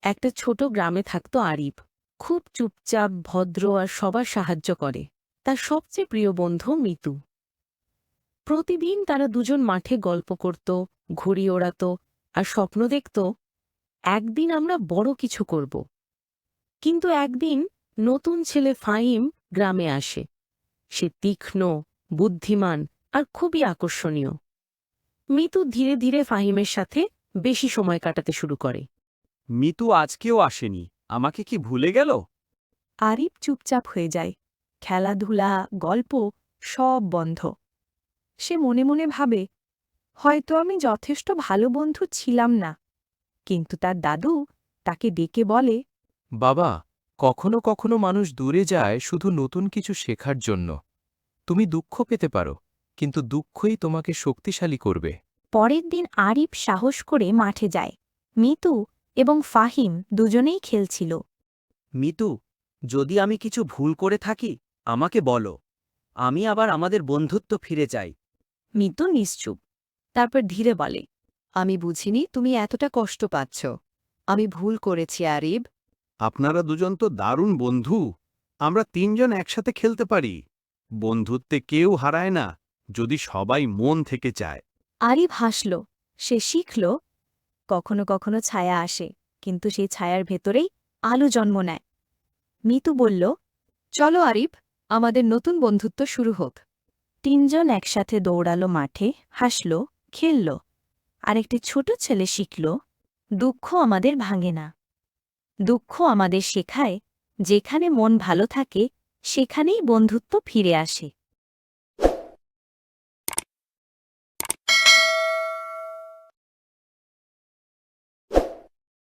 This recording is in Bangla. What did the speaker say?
একটা ছোট গ্রামে থাকত আরিফ। খুব চুপচাপ, ভদ্র আর সবার সাহায্য করে। তার সবচেয়ে প্রিয় বন্ধু মিতু। প্রতিদিন তারা দুজন মাঠে গল্প করত, ঘুড়ি ওড়াত আর স্বপ্ন দেখত একদিন আমরা বড় কিছু করব। কিন্তু একদিন নতুন ছেলে ফাহিম গ্রামে আসে। সে তীক্ষ্ণ, বুদ্ধিমান আর খুবই আকর্ষণীয়। মিতু ধীরে ধীরে ফাহিমের সাথে বেশি সময় কাটাতে শুরু করে। মিতু আজকেও আসেনি। আমাকে কি ভুলে গেল? আরিফ চুপচাপ হয়ে যায়। খেলাধুলা, গল্প সব বন্ধ। সে মনে মনে ভাবে, হয়তো আমি যথেষ্ট ভালো বন্ধু ছিলাম না। কিন্তু তার দাদু তাকে ডেকে বলে, বাবা, কখনো কখনো মানুষ দূরে যায় শুধু নতুন কিছু শেখার জন্য। তুমি দুঃখ পেতে পারো, কিন্তু দুঃখই তোমাকে শক্তিশালী করবে। পরের দিন আরিফ সাহস করে মাঠে যায়। মিতু এবং ফাহিম দুজনেই খেলছিল। মিতু, যদি আমি কিছু ভুল করে থাকি আমাকে বলো। আমি আবার আমাদের বন্ধুত্ব ফিরে চাই। মিতু নিশ্চুপ। তারপর ধীরে বলে, আমি বুঝিনি তুমি এতটা কষ্ট পাচ্ছ। আমি ভুল করেছি আরিফ। আপনারা দুজন তো দারুণ বন্ধু। আমরা তিনজন একসাথে খেলতে পারি। বন্ধুত্বে কেউ হারায় না, যদি সবাই মন থেকে চায়। আরিফ হাসল। সে শিখল, কখনো কখনো ছায়া আসে, কিন্তু সেই ছায়ার ভেতরেই আলো জন্ম নেয়। মিতু বলল, চলো আরিফ, আমাদের নতুন বন্ধুত্ব শুরু হোক। তিনজন একসাথে দৌড়ালো মাঠে, হাসল, খেলল। আর একটি ছোট ছেলে শিখল, দুঃখ আমাদের ভাঙে না। দুঃখ আমাদের শেখায়, যেখানে মন ভালো থাকে সেখানেই বন্ধুত্ব ফিরে আসে।